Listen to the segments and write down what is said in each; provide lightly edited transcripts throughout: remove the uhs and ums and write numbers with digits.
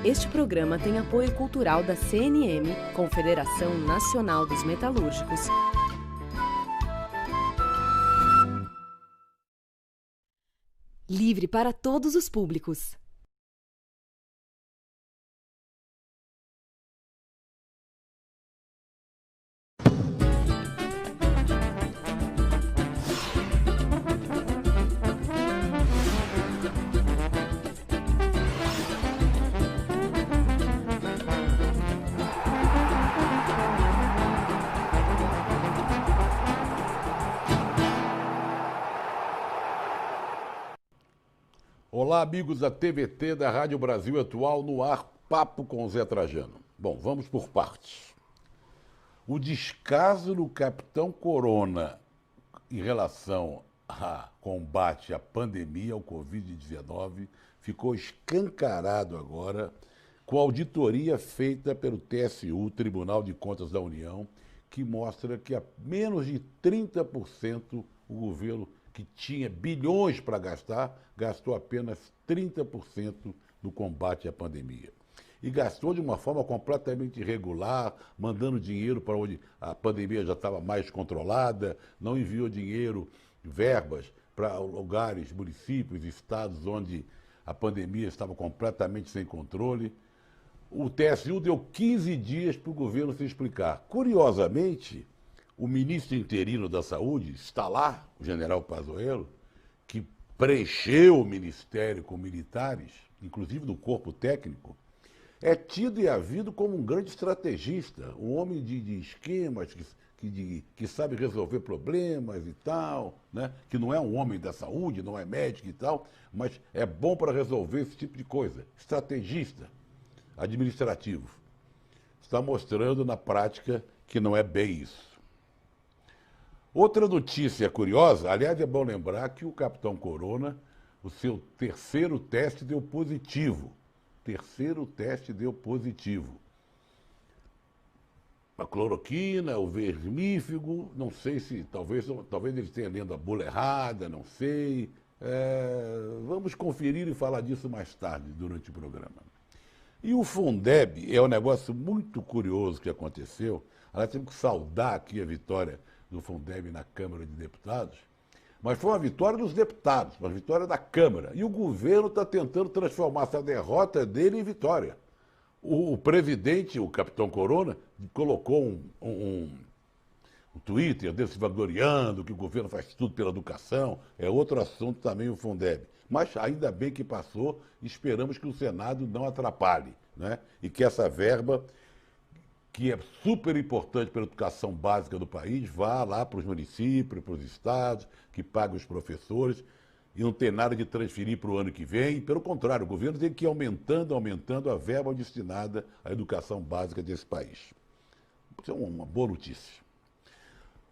Este programa tem apoio cultural da CNM, Confederação Nacional dos Metalúrgicos. Livre para todos os públicos. Olá, amigos da TVT, da Rádio Brasil Atual, no ar, Papo com Zé Trajano. Bom, vamos por partes. O descaso do Capitão Corona em relação ao combate à pandemia, ao Covid-19, ficou escancarado agora com a auditoria feita pelo TSU, Tribunal de Contas da União, que mostra que a menos de 30% o governo que tinha bilhões para gastar, gastou apenas 30% no combate à pandemia. E gastou de uma forma completamente irregular, mandando dinheiro para onde a pandemia já estava mais controlada, não enviou dinheiro, verbas, para lugares, municípios, estados onde a pandemia estava completamente sem controle. O TSU deu 15 dias para o governo se explicar. Curiosamente, o ministro interino da Saúde está lá, o general Pazuello, que preencheu o ministério com militares, inclusive do corpo técnico, é tido e havido como um grande estrategista, um homem de esquemas, que sabe resolver problemas e tal, né? Que não é um homem da saúde, não é médico e tal, mas é bom para resolver esse tipo de coisa. Estrategista, administrativo. Está mostrando na prática que não é bem isso. Outra notícia curiosa, aliás, é bom lembrar que o Capitão Corona, o seu terceiro teste deu positivo. Terceiro teste deu positivo. A cloroquina, o vermífugo, não sei se, talvez eles tenham lendo a bula errada, não sei. Vamos conferir e falar disso mais tarde, durante o programa. E o Fundeb é um negócio muito curioso que aconteceu. Nós temos que saudar aqui a vitória do Fundeb na Câmara de Deputados, mas foi uma vitória dos deputados, uma vitória da Câmara. E o governo está tentando transformar essa derrota dele em vitória. O presidente, o Capitão Corona, colocou um Twitter desse se vangloriando que o governo faz tudo pela educação. É outro assunto também o Fundeb. Mas ainda bem que passou, esperamos que o Senado não atrapalhe, né? E que essa verba, que é super importante para a educação básica do país, vá lá para os municípios, para os estados, que paguem os professores, e não tem nada de transferir para o ano que vem. Pelo contrário, o governo tem que ir aumentando a verba destinada à educação básica desse país. Isso é uma boa notícia.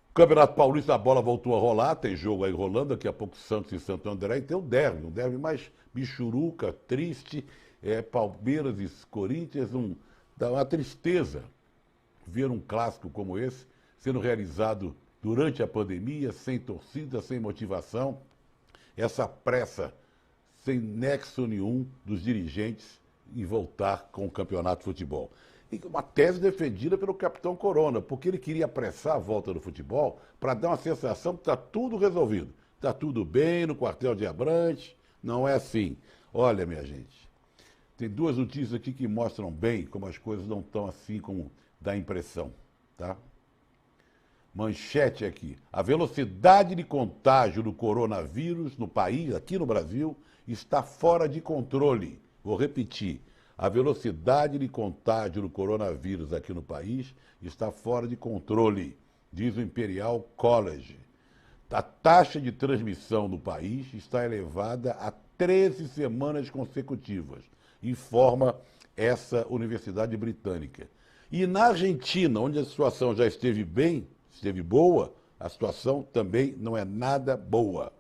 O Campeonato Paulista, a bola voltou a rolar, tem jogo aí rolando, daqui a pouco Santos e Santo André, e tem um derby mais bichuruca, triste, Palmeiras e Corinthians, dá uma tristeza ver um clássico como esse sendo realizado durante a pandemia, sem torcida, sem motivação, essa pressa sem nexo nenhum dos dirigentes em voltar com o campeonato de futebol. E uma tese defendida pelo Capitão Corona, porque ele queria apressar a volta do futebol para dar uma sensação que está tudo resolvido. Está tudo bem no quartel de Abrantes, não é assim. Olha, minha gente, tem duas notícias aqui que mostram bem como as coisas não estão assim como dá impressão, tá? Manchete aqui. A velocidade de contágio do coronavírus no país, aqui no Brasil, está fora de controle. Vou repetir. A velocidade de contágio do coronavírus aqui no país está fora de controle, diz o Imperial College. A taxa de transmissão no país está elevada a 13 semanas consecutivas, informa essa universidade britânica. E na Argentina, onde a situação já esteve boa, a situação também não é nada boa.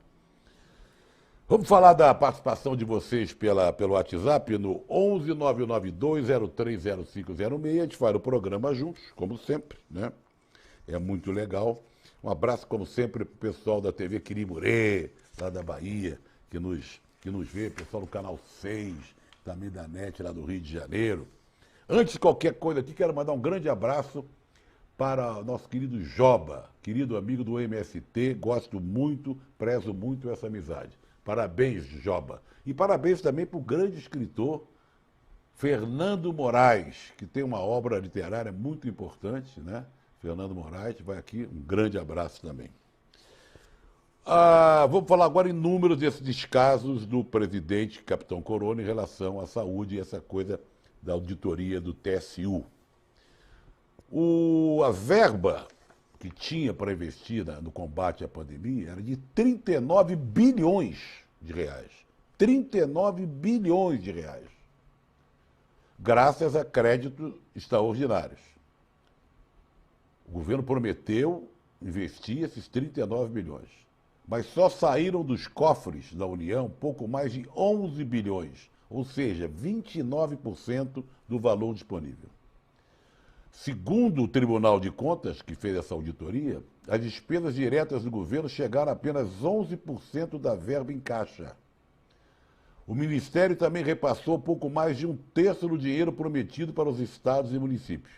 Vamos falar da participação de vocês pelo WhatsApp no 11992030506. A gente faz o programa juntos, como sempre, né? É muito legal. Um abraço, como sempre, para o pessoal da TV Quirimurê, lá da Bahia, que nos vê, pessoal do Canal 6, também da NET lá do Rio de Janeiro. Antes de qualquer coisa aqui, quero mandar um grande abraço para o nosso querido Joba, querido amigo do MST, gosto muito, prezo muito essa amizade. Parabéns, Joba. E parabéns também para o grande escritor Fernando Moraes, que tem uma obra literária muito importante, né? Fernando Moraes, vai aqui, um grande abraço também. Vamos falar agora em números desses descasos do presidente Capitão Corona em relação à saúde e essa coisa da auditoria do TSU. A verba que tinha para investir no combate à pandemia era de 39 bilhões de reais. 39 bilhões de reais. Graças a créditos extraordinários. O governo prometeu investir esses 39 bilhões. Mas só saíram dos cofres da União pouco mais de 11 bilhões, ou seja, 29% do valor disponível. Segundo o Tribunal de Contas, que fez essa auditoria, as despesas diretas do governo chegaram a apenas 11% da verba em caixa. O Ministério também repassou pouco mais de um terço do dinheiro prometido para os estados e municípios.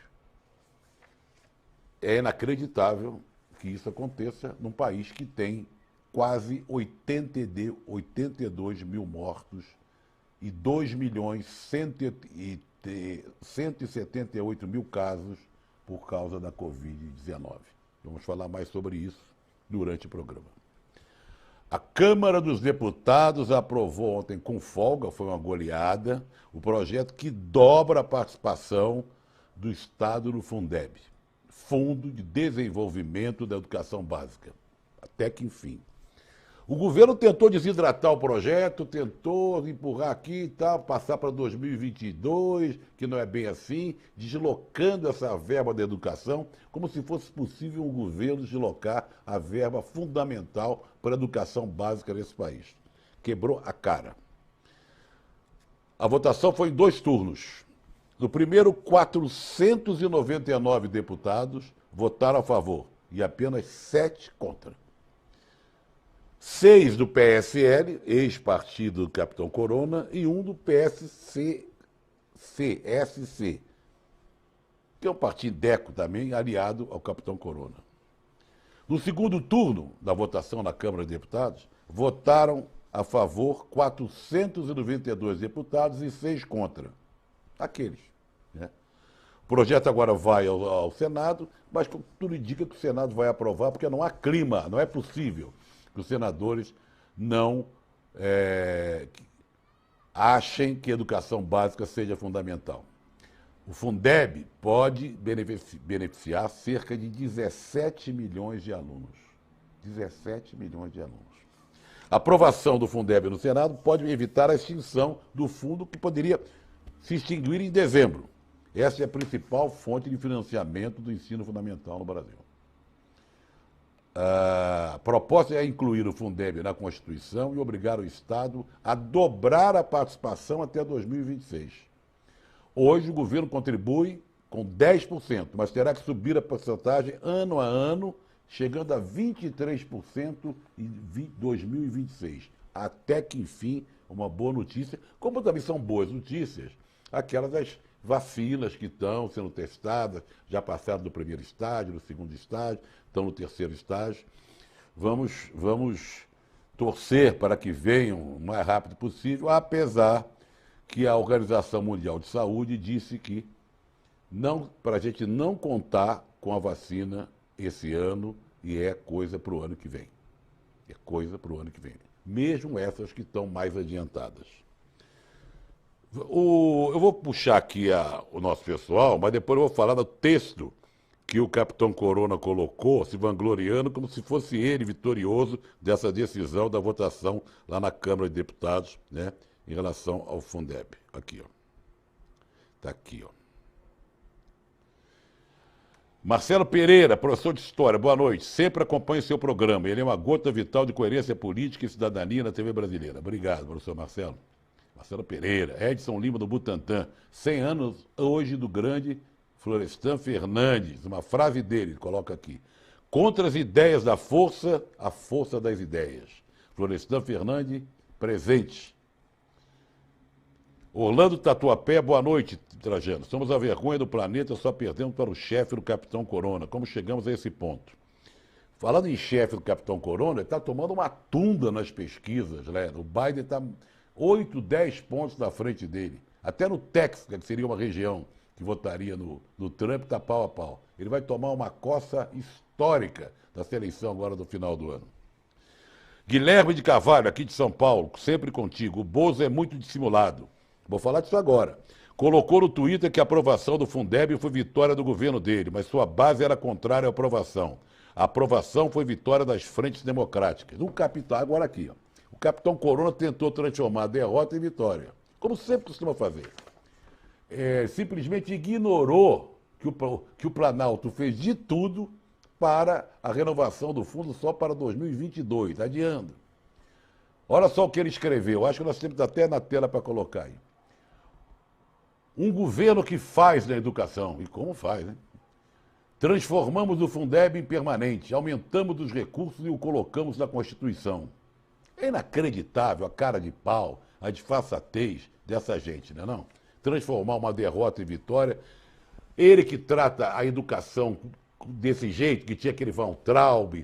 É inacreditável que isso aconteça num país que tem quase 82 mil mortos e 2.178 mil casos por causa da Covid-19. Vamos falar mais sobre isso durante o programa. A Câmara dos Deputados aprovou ontem com folga, foi uma goleada, o projeto que dobra a participação do Estado no Fundeb, Fundo de Desenvolvimento da Educação Básica. Até que enfim. O governo tentou desidratar o projeto, tentou empurrar aqui e tal, passar para 2022, que não é bem assim, deslocando essa verba da educação, como se fosse possível um governo deslocar a verba fundamental para a educação básica nesse país. Quebrou a cara. A votação foi em 2 turnos. No primeiro, 499 deputados votaram a favor e apenas 7 contra. 6 do PSL, ex-partido do Capitão Corona, e 1 do PSC, que é um partideco também, aliado ao Capitão Corona. No segundo turno da votação na Câmara de Deputados, votaram a favor 492 deputados e 6 contra. Aqueles. Né? O projeto agora vai ao Senado, mas tudo indica que o Senado vai aprovar, porque não há clima, não é possível que os senadores não achem que a educação básica seja fundamental. O Fundeb pode beneficiar cerca de 17 milhões de alunos. 17 milhões de alunos. A aprovação do Fundeb no Senado pode evitar a extinção do fundo, que poderia se extinguir em dezembro. Essa é a principal fonte de financiamento do ensino fundamental no Brasil. A proposta é incluir o Fundeb na Constituição e obrigar o Estado a dobrar a participação até 2026. Hoje o governo contribui com 10%, mas terá que subir a porcentagem ano a ano, chegando a 23% em 2026. Até que, enfim, uma boa notícia, como também são boas notícias, aquelas das vacinas que estão sendo testadas, já passaram do primeiro estágio, do segundo estágio, estão no terceiro estágio. Vamos torcer para que venham o mais rápido possível, apesar que a Organização Mundial de Saúde disse que para a gente não contar com a vacina esse ano, e é coisa para o ano que vem. É coisa para o ano que vem. Mesmo essas que estão mais adiantadas. Eu vou puxar aqui o nosso pessoal, mas depois eu vou falar do texto que o Capitão Corona colocou, se vangloriando como se fosse ele vitorioso dessa decisão da votação lá na Câmara de Deputados, né, em relação ao Fundeb. Aqui, ó. Está aqui, ó. Marcelo Pereira, professor de História, boa noite. Sempre acompanho seu programa. Ele é uma gota vital de coerência política e cidadania na TV brasileira. Obrigado, professor Marcelo. Marcelo Pereira, Edson Lima do Butantã, 100 anos hoje do grande Florestan Fernandes. Uma frase dele, ele coloca aqui. Contra as ideias da força, a força das ideias. Florestan Fernandes, presente. Orlando Tatuapé, boa noite, Trajano. Somos a vergonha do planeta, só perdemos para o chefe do Capitão Corona. Como chegamos a esse ponto? Falando em chefe do Capitão Corona, ele está tomando uma tunda nas pesquisas, né? O Biden está 8, 10 pontos na frente dele. Até no Texas, que seria uma região que votaria no Trump, está pau a pau. Ele vai tomar uma coça histórica dessa eleição agora do final do ano. Guilherme de Carvalho, aqui de São Paulo, sempre contigo. O Bozo é muito dissimulado. Vou falar disso agora. Colocou no Twitter que a aprovação do Fundeb foi vitória do governo dele, mas sua base era contrária à aprovação. A aprovação foi vitória das frentes democráticas. O capitão, agora aqui, ó. O Capitão Corona tentou transformar a derrota em vitória, como sempre costuma fazer. Simplesmente ignorou que o Planalto fez de tudo para a renovação do fundo só para 2022, adiando. Olha só o que ele escreveu, acho que nós temos até na tela para colocar aí. Um governo que faz na educação, e como faz, né? Transformamos o Fundeb em permanente, aumentamos os recursos e o colocamos na Constituição. É inacreditável a cara de pau, a disfarçatez dessa gente, não é não? Transformar uma derrota em vitória. Ele que trata a educação desse jeito, que tinha aquele Van Traub,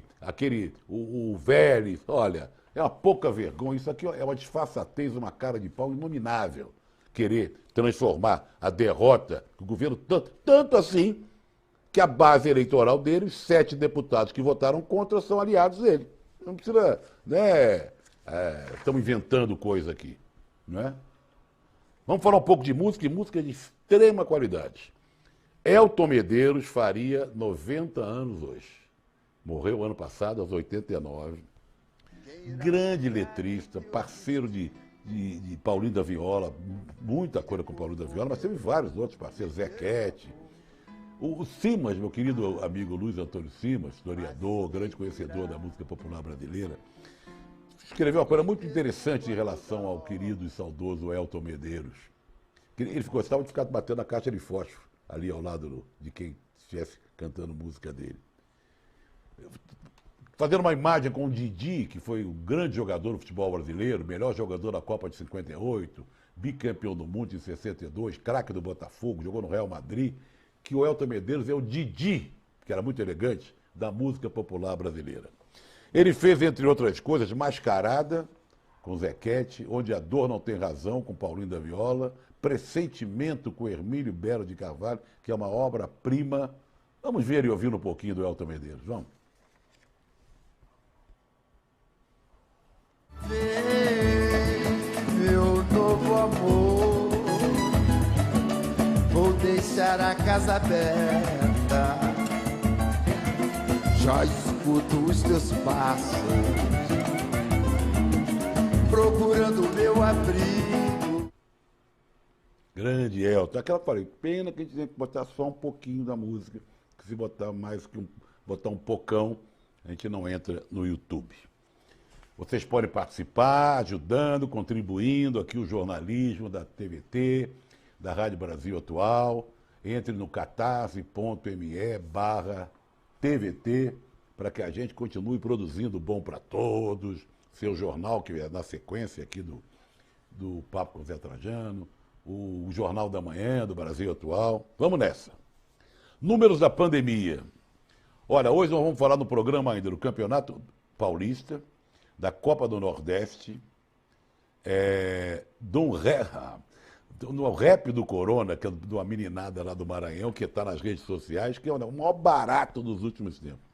o Vélez, olha, é uma pouca vergonha. Isso aqui é uma disfarçatez, uma cara de pau inominável. Querer transformar a derrota do governo, tanto assim, que a base eleitoral dele, 7 deputados que votaram contra, são aliados dele. Não precisa, né? Estamos inventando coisa aqui, não é? Vamos falar um pouco de música, e música de extrema qualidade. Elton Medeiros faria 90 anos hoje. Morreu ano passado, aos 89. Grande letrista, parceiro de Paulinho da Viola, muita coisa com Paulinho da Viola, mas teve vários outros parceiros, Zequete. O Simas, meu querido amigo Luiz Antônio Simas, historiador, grande conhecedor da música popular brasileira, escreveu uma coisa muito interessante em relação ao querido e saudoso Elton Medeiros. Ele gostava de ficar batendo a caixa de fósforo ali ao lado de quem estivesse cantando música dele. Fazendo uma imagem com o Didi, que foi um grande jogador do futebol brasileiro, melhor jogador da Copa de 58, bicampeão do mundo em 62, craque do Botafogo, jogou no Real Madrid, que o Elton Medeiros é o Didi, que era muito elegante, da música popular brasileira. Ele fez, entre outras coisas, Mascarada, com Zequete, Onde a Dor Não Tem Razão, com Paulinho da Viola, Pressentimento, com Hermílio Belo de Carvalho, que é uma obra-prima. Vamos ver e ouvir um pouquinho do Elton Medeiros, vamos? Meu novo amor, vou deixar a casa aberta. Já escuto os teus passos, procurando meu abrigo. Grande Elton. Aquela que eu falei, pena que a gente tem que botar só um pouquinho da música, que se botar mais que botar um pocão, a gente não entra no YouTube. Vocês podem participar, ajudando, contribuindo aqui o jornalismo da TVT, da Rádio Brasil Atual. Entre no catarse.me/TVT para que a gente continue produzindo Bom para Todos, seu jornal, que é na sequência aqui do Papo com Zé Trajano, o Jornal da Manhã do Brasil Atual. Vamos nessa. Números da pandemia. Olha, hoje nós vamos falar no programa ainda do Campeonato Paulista, da Copa do Nordeste, do rap do Corona, que é de uma meninada lá do Maranhão, que está nas redes sociais, que é o maior barato dos últimos tempos.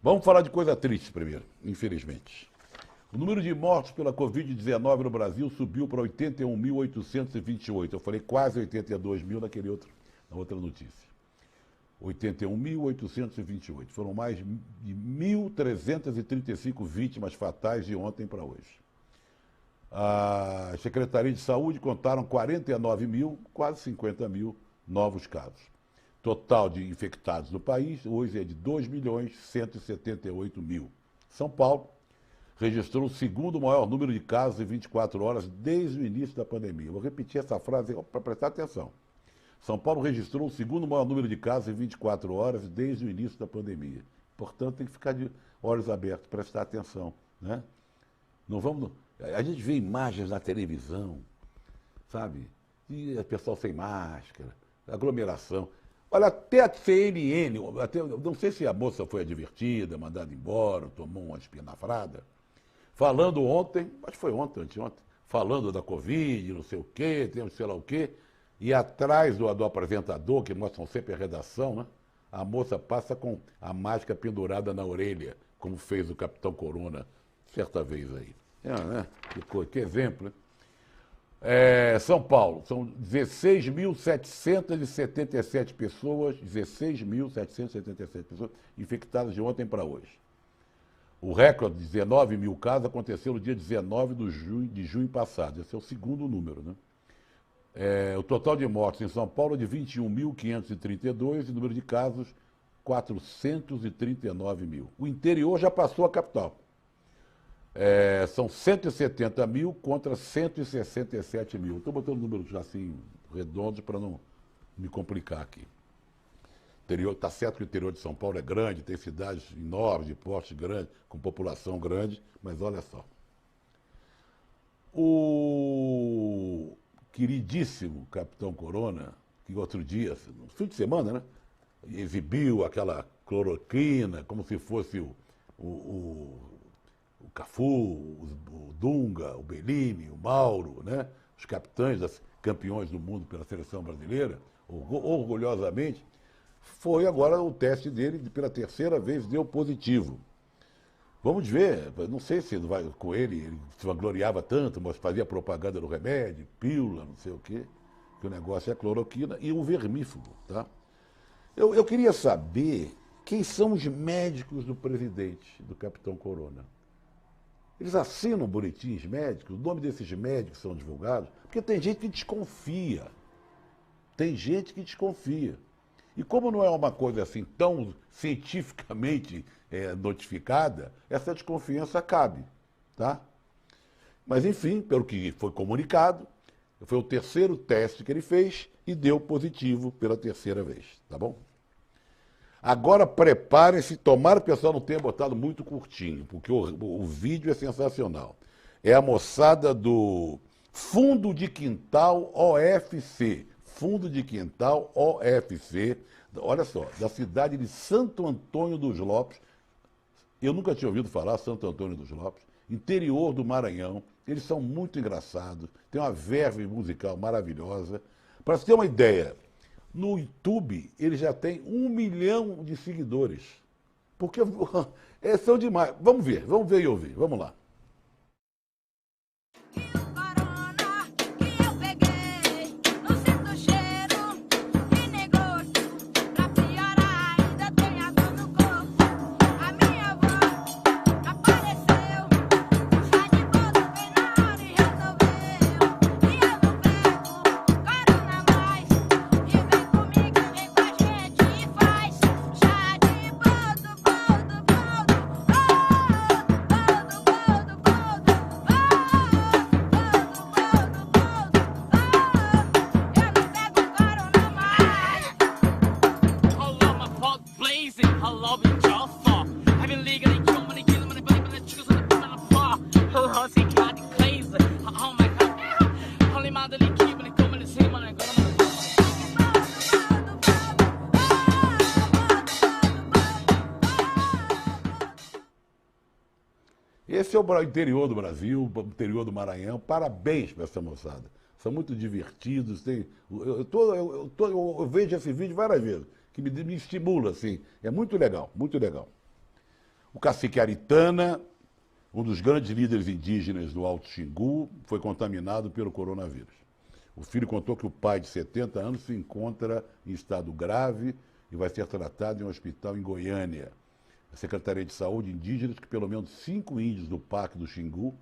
Vamos falar de coisa triste primeiro, infelizmente. O número de mortos pela Covid-19 no Brasil subiu para 81.828. Eu falei quase 82 mil na outra notícia. 81.828. Foram mais de 1.335 vítimas fatais de ontem para hoje. A Secretaria de Saúde contaram 49 mil, quase 50 mil novos casos. Total de infectados no país hoje é de 2.178.000. São Paulo registrou o segundo maior número de casos em 24 horas desde o início da pandemia. Vou repetir essa frase para prestar atenção. São Paulo registrou o segundo maior número de casos em 24 horas desde o início da pandemia. Portanto, tem que ficar de olhos abertos, prestar atenção, né? Não vamos... A gente vê imagens na televisão, sabe? E o pessoal sem máscara, aglomeração. Olha, até a CNN, não sei se a moça foi advertida, mandada embora, tomou uma espinafrada, falando ontem, acho que foi ontem, anteontem, falando da Covid, não sei o quê, tem sei lá o quê, e atrás do apresentador, que mostram sempre a redação, né? A moça passa com a máscara pendurada na orelha, como fez o Capitão Corona certa vez aí. Né? Que exemplo, né? São Paulo, são 16.777 pessoas, 16.777 pessoas infectadas de ontem para hoje. O recorde de 19 mil casos aconteceu no dia 19 de junho passado. Esse é o segundo número, né? O total de mortes em São Paulo é de 21.532 e o número de casos 439 mil. O interior já passou a capital. São 170 mil contra 167 mil. Estou botando números assim redondos para não me complicar aqui. Está certo que o interior de São Paulo é grande, tem cidades enormes, de porte grande, com população grande, mas olha só. O queridíssimo Capitão Corona, que outro dia, no fim de semana, né, exibiu aquela cloroquina como se fosse o Cafu, o Dunga, o Bellini, o Mauro, né, os capitães, campeões do mundo pela seleção brasileira, orgulhosamente, foi agora o teste dele, pela terceira vez, deu positivo. Vamos ver, não sei se vai com ele se vangloriava tanto, mas fazia propaganda do remédio, pílula, não sei o quê, que o negócio é cloroquina e um vermífugo, tá? Eu queria saber quem são os médicos do presidente, do Capitão Corona. Eles assinam boletins médicos, o nome desses médicos são divulgados, porque tem gente que desconfia. Tem gente que desconfia. E como não é uma coisa assim tão cientificamente notificada, essa desconfiança cabe, tá? Mas, enfim, pelo que foi comunicado, foi o terceiro teste que ele fez e deu positivo pela terceira vez, tá bom? Agora preparem-se, tomara que o pessoal não tenha botado muito curtinho, porque o vídeo é sensacional. É a moçada do Fundo de Quintal OFC. Fundo de Quintal OFC, olha só, da cidade de Santo Antônio dos Lopes. Eu nunca tinha ouvido falar Santo Antônio dos Lopes, interior do Maranhão. Eles são muito engraçados, tem uma verve musical maravilhosa. Para você ter uma ideia, no YouTube ele já tem 1 milhão de seguidores. Porque são demais. Vamos ver e ouvir. Vamos lá. Esse é o interior do Brasil, o interior do Maranhão. Parabéns para essa moçada. São muito divertidos. Eu vejo esse vídeo várias vezes, que me estimula, assim. É muito legal, muito legal. O cacique Aritana, um dos grandes líderes indígenas do Alto Xingu, foi contaminado pelo coronavírus. O filho contou que o pai de 70 anos se encontra em estado grave e vai ser tratado em um hospital em Goiânia. A Secretaria de Saúde indígena que pelo menos 5 índios do Parque do Xingu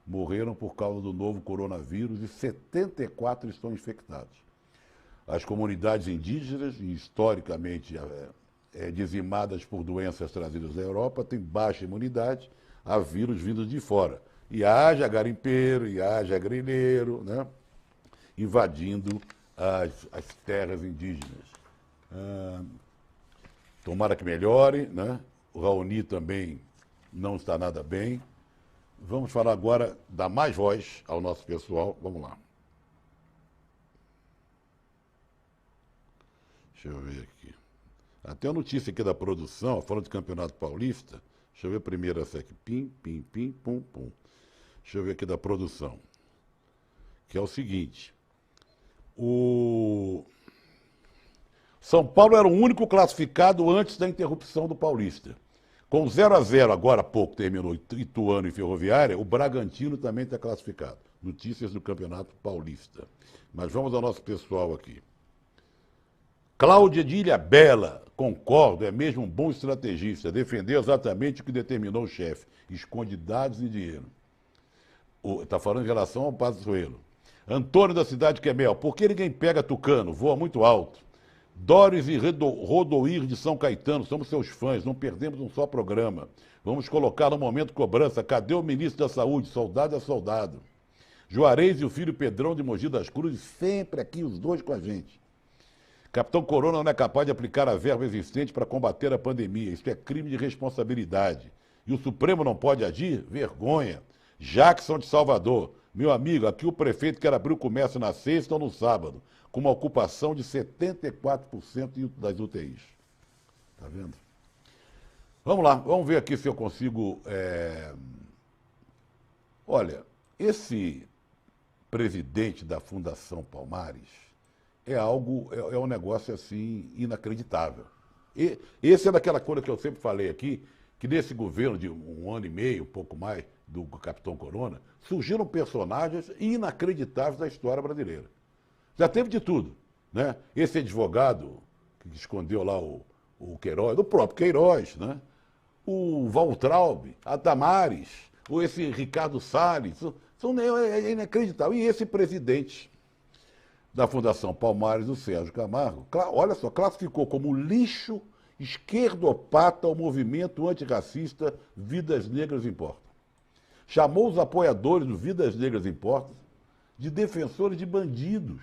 morreram por causa do novo coronavírus e 74 estão infectados. As comunidades indígenas, historicamente dizimadas por doenças trazidas da Europa, têm baixa imunidade a vírus vindos de fora. E haja garimpeiro, e haja grileiro, né, invadindo as terras indígenas. Tomara que melhore, né? O Raoni também não está nada bem. Vamos falar agora, dar mais voz ao nosso pessoal. Vamos lá. Deixa eu ver aqui. Até a notícia aqui da produção, falando de Campeonato Paulista. Deixa eu ver primeiro essa aqui. Pim, pim, pim, pum, pum. Deixa eu ver aqui da produção. Que é o seguinte. O São Paulo era o único classificado antes da interrupção do Paulista. Com 0-0, agora há pouco terminou Ituano e Ferroviária, o Bragantino também está classificado. Notícias do Campeonato Paulista. Mas vamos ao nosso pessoal aqui. Cláudia de Ilhabela, concordo, é mesmo um bom estrategista. Defendeu exatamente o que determinou o chefe. Esconde dados e dinheiro. Está falando em relação ao Pazuello. Antônio da Cidade Quemel, por que ninguém pega Tucano? Voa muito alto. Doris e Rodoir de São Caetano, somos seus fãs, não perdemos um só programa. Vamos colocar no momento cobrança. Cadê o ministro da Saúde? Soldado é soldado. Juarez e o filho Pedrão de Mogi das Cruzes, sempre aqui, os dois com a gente. Capitão Corona não é capaz de aplicar a verba existente para combater a pandemia. Isso é crime de responsabilidade. E o Supremo não pode agir? Vergonha. Jackson de Salvador. Meu amigo, aqui o prefeito quer abrir o comércio na sexta ou no sábado, com uma ocupação de 74% das UTIs. Tá vendo? Vamos lá, vamos ver aqui se eu consigo... Olha, esse presidente da Fundação Palmares é um negócio assim inacreditável. Esse é daquela coisa que eu sempre falei aqui, que nesse governo de um ano e meio, um pouco mais, do Capitão Corona, surgiram personagens inacreditáveis da história brasileira. Já teve de tudo, né? Esse advogado que escondeu lá o Queiroz, o próprio Queiroz, né? O Waltraub, a Damares, ou esse Ricardo Salles, é inacreditável. E esse presidente da Fundação Palmares, o Sérgio Camargo, olha só, classificou como lixo esquerdopata o movimento antirracista Vidas Negras Importam. Chamou os apoiadores do Vidas Negras Importam de defensores de bandidos.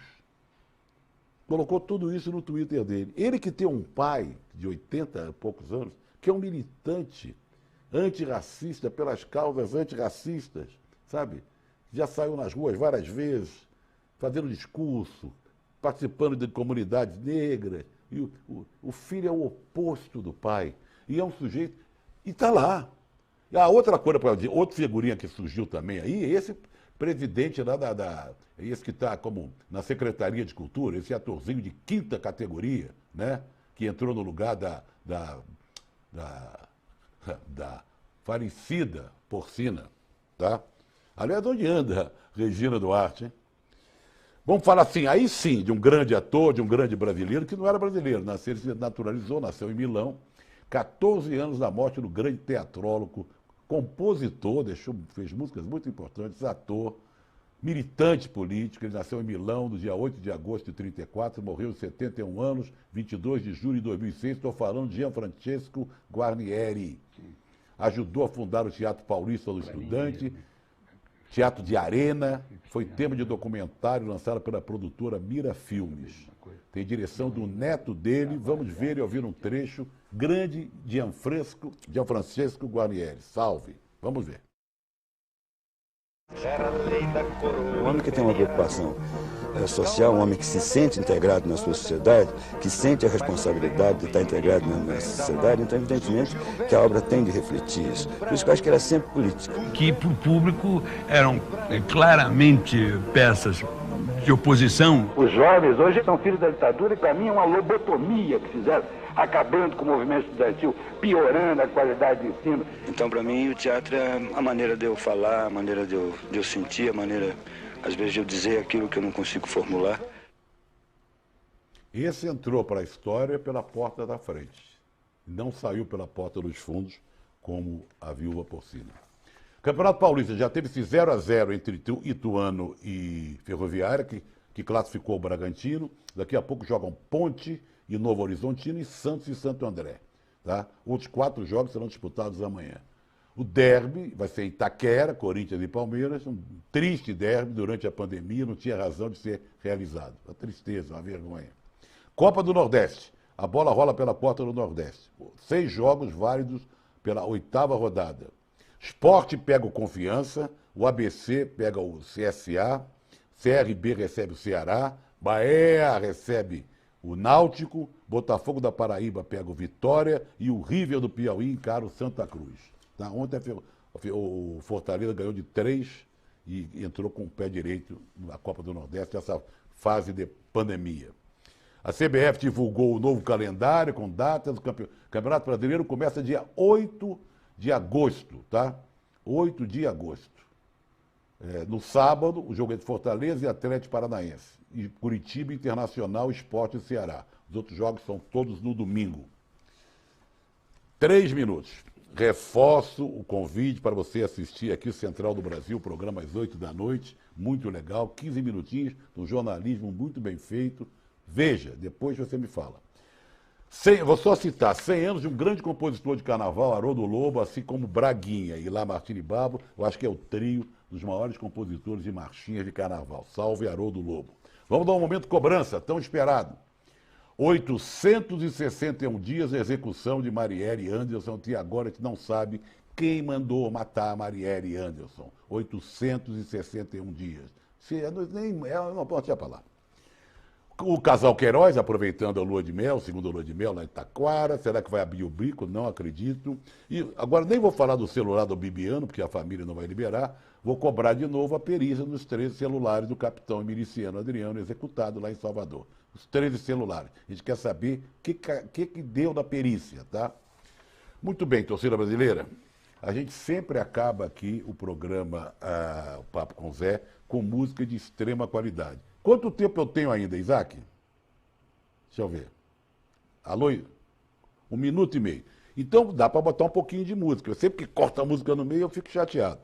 Colocou tudo isso no Twitter dele. Ele que tem um pai de 80 e poucos anos, que é um militante antirracista pelas causas antirracistas, sabe? Já saiu nas ruas várias vezes, fazendo discurso, participando de comunidades negras. E o filho é o oposto do pai. E é um sujeito... E está lá. E a outra coisa, outra figurinha que surgiu também aí, esse presidente lá esse que está como na Secretaria de Cultura, esse atorzinho de quinta categoria, né? Que entrou no lugar da falecida Porcina, tá? Aliás, onde anda Regina Duarte, hein? Vamos falar assim, aí sim, de um grande ator, de um grande brasileiro, que não era brasileiro, ele se naturalizou, nasceu em Milão, 14 anos da morte do grande teatrólogo, compositor, fez músicas muito importantes, ator, militante político. Ele nasceu em Milão no dia 8 de agosto de 1934, morreu aos 71 anos, 22 de julho de 2006. Estou falando de Gianfrancesco Guarnieri. Ajudou a fundar o Teatro Paulista do Estudante, Teatro de Arena, foi tema de documentário lançado pela produtora Mira Filmes. Tem direção do neto dele, vamos ver e ouvir um trecho. Grande Gianfrancesco Guarnieri. Salve. Vamos ver. Um homem que tem uma preocupação social, um homem que se sente integrado na sua sociedade, que sente a responsabilidade de estar integrado na sociedade, então evidentemente que a obra tem de refletir isso. Por isso que eu acho que era sempre política. Que para o público eram claramente peças de oposição. Os jovens hoje são filhos da ditadura e para mim é uma lobotomia que fizeram, acabando com o movimento estudantil, piorando a qualidade de ensino. Então, para mim, o teatro é a maneira de eu falar, a maneira de eu sentir, a maneira, às vezes, de eu dizer aquilo que eu não consigo formular. Esse entrou para a história pela porta da frente. Não saiu pela porta dos fundos, como a Viúva Porcina. O Campeonato Paulista já teve esse 0-0 entre Ituano e Ferroviária, que classificou o Bragantino. Daqui a pouco jogam Ponte e Novo Horizontino, e Santos e Santo André. Tá? Outros 4 jogos serão disputados amanhã. O derby vai ser Itaquera, Corinthians e Palmeiras, um triste derby durante a pandemia, não tinha razão de ser realizado. Uma tristeza, uma vergonha. Copa do Nordeste, a bola rola pela porta do Nordeste. 6 jogos válidos pela 8ª rodada. Sport pega o Confiança, o ABC pega o CSA, CRB recebe o Ceará, Bahia recebe o Náutico, Botafogo da Paraíba pega o Vitória e o River do Piauí encara o Santa Cruz. Tá? Ontem o Fortaleza ganhou de 3 e entrou com o pé direito na Copa do Nordeste, nessa fase de pandemia. A CBF divulgou o novo calendário com datas. O Campeonato Brasileiro começa dia 8 de agosto, tá? 8 de agosto. No sábado, o jogo é de Fortaleza e Atlético Paranaense. E Curitiba, Internacional, Sport e Ceará. Os outros jogos são todos no domingo. 3 minutos. Reforço o convite para você assistir aqui o Central do Brasil, programa às 8 da noite. Muito legal, 15 minutinhos, um jornalismo muito bem feito. Veja, depois você me fala. Vou só citar 100 anos de um grande compositor de carnaval, Haroldo Lobo, assim como Braguinha e Lamartine Babo. Eu acho que é o trio dos maiores compositores de marchinhas de carnaval. Salve Haroldo Lobo. Vamos dar um momento de cobrança, tão esperado. 861 dias de execução de Marielle Anderson, e agora a gente não sabe quem mandou matar Marielle Anderson. 861 dias. Eu não posso ir para lá. O casal Queiroz, aproveitando a lua de mel, segunda lua de mel lá em Taquara, será que vai abrir o bico? Não acredito. E agora nem vou falar do celular do Bibiano, porque a família não vai liberar. Vou cobrar de novo a perícia nos 13 celulares do capitão miliciano Adriano, executado lá em Salvador. Os 13 celulares. A gente quer saber o que deu da perícia, tá? Muito bem, torcida brasileira. A gente sempre acaba aqui o programa o Papo com Zé com música de extrema qualidade. Quanto tempo eu tenho ainda, Isaac? Deixa eu ver. Alô? 1 minuto e meio. Então dá para botar um pouquinho de música. Eu sempre que corta a música no meio eu fico chateado.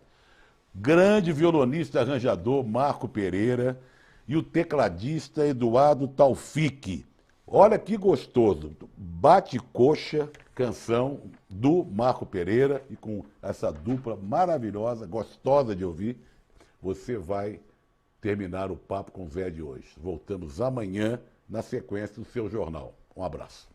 Grande violonista e arranjador Marco Pereira e o tecladista Eduardo Taufik. Olha que gostoso. Bate Coxa, canção do Marco Pereira, e com essa dupla maravilhosa, gostosa de ouvir, você vai terminar o Papo com o Zé de hoje. Voltamos amanhã na sequência do seu jornal. Um abraço.